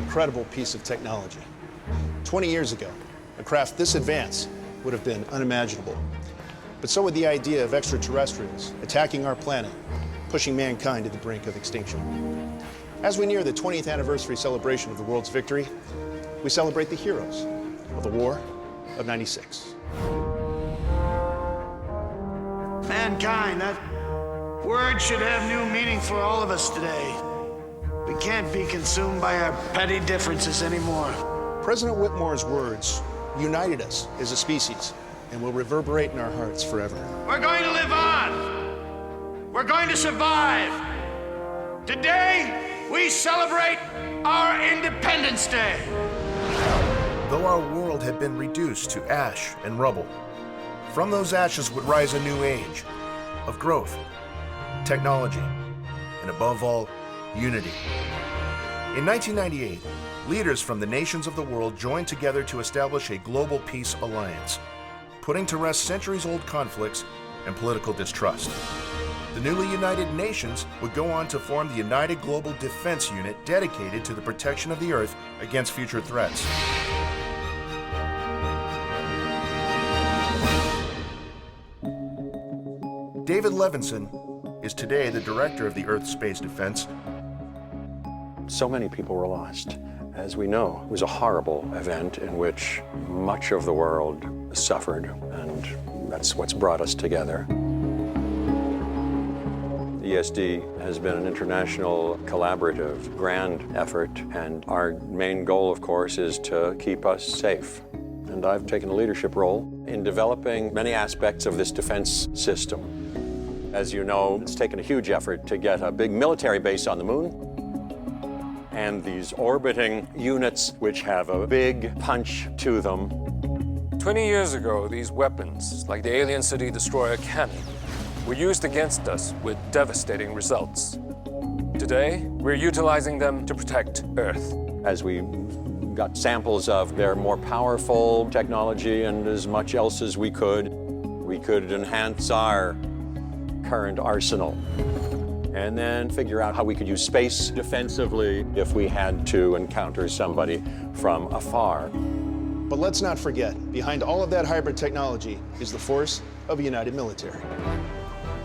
incredible piece of technology. 20 years ago, a craft this advanced would have been unimaginable. But so would the idea of extraterrestrials attacking our planet, pushing mankind to the brink of extinction. As we near the 20th anniversary celebration of the world's victory, we celebrate the heroes of the War of '96. Mankind, that word should have new meaning for all of us today. We can't be consumed by our petty differences anymore. President Whitmore's words united us as a species and will reverberate in our hearts forever. We're going to live on. We're going to survive. Today, we celebrate our Independence Day. Though our world had been reduced to ash and rubble, from those ashes would rise a new age of growth, technology, and above all, unity. In 1998, leaders from the nations of the world joined together to establish a global peace alliance, putting to rest centuries-old conflicts and political distrust. The newly united nations would go on to form the United Global Defense Unit dedicated to the protection of the Earth against future threats. David Levinson is today the director of the Earth Space Defense. So many people were lost. As we know, it was a horrible event in which much of the world suffered, and that's what's brought us together. ESD has been an international, collaborative, grand effort, and our main goal, of course, is to keep us safe. And I've taken a leadership role in developing many aspects of this defense system. As you know, it's taken a huge effort to get a big military base on the moon, and these orbiting units which have a big punch to them. 20 years ago, these weapons, like the alien city destroyer cannon, were used against us with devastating results. Today, we're utilizing them to protect Earth. As we got samples of their more powerful technology and as much else as we could enhance our current arsenal, and then figure out how we could use space defensively if we had to encounter somebody from afar. But let's not forget, behind all of that hybrid technology is the force of a united military.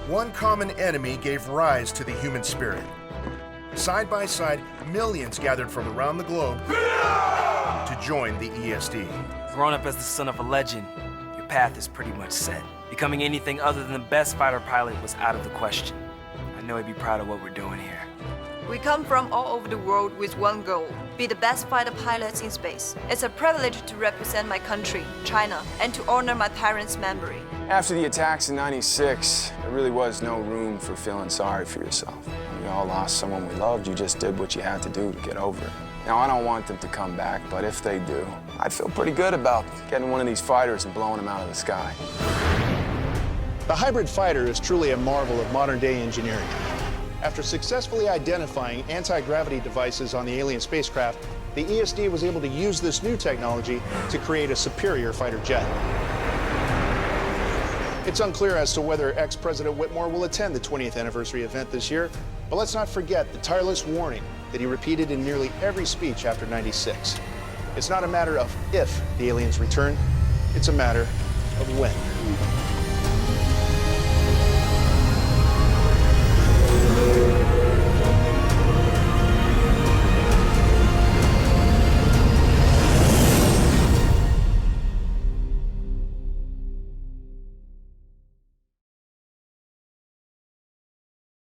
One common enemy gave rise to the human spirit. Side by side, millions gathered from around the globe to join the ESD. Growing up as the son of a legend, your path is pretty much set. Becoming anything other than the best fighter pilot was out of the question. I know he'd be proud of what we're doing here. We come from all over the world with one goal: be the best fighter pilots in space. It's a privilege to represent my country, China, and to honor my parents' memory. After the attacks in '96, there really was no room for feeling sorry for yourself. We all lost someone we loved. You just did what you had to do to get over it. Now, I don't want them to come back, but if they do, I'd feel pretty good about getting one of these fighters and blowing them out of the sky. The hybrid fighter is truly a marvel of modern-day engineering. After successfully identifying anti-gravity devices on the alien spacecraft, the ESD was able to use this new technology to create a superior fighter jet. It's unclear as to whether ex-President Whitmore will attend the 20th anniversary event this year, but let's not forget the tireless warning that he repeated in nearly every speech after '96. It's not a matter of if the aliens return, it's a matter of when.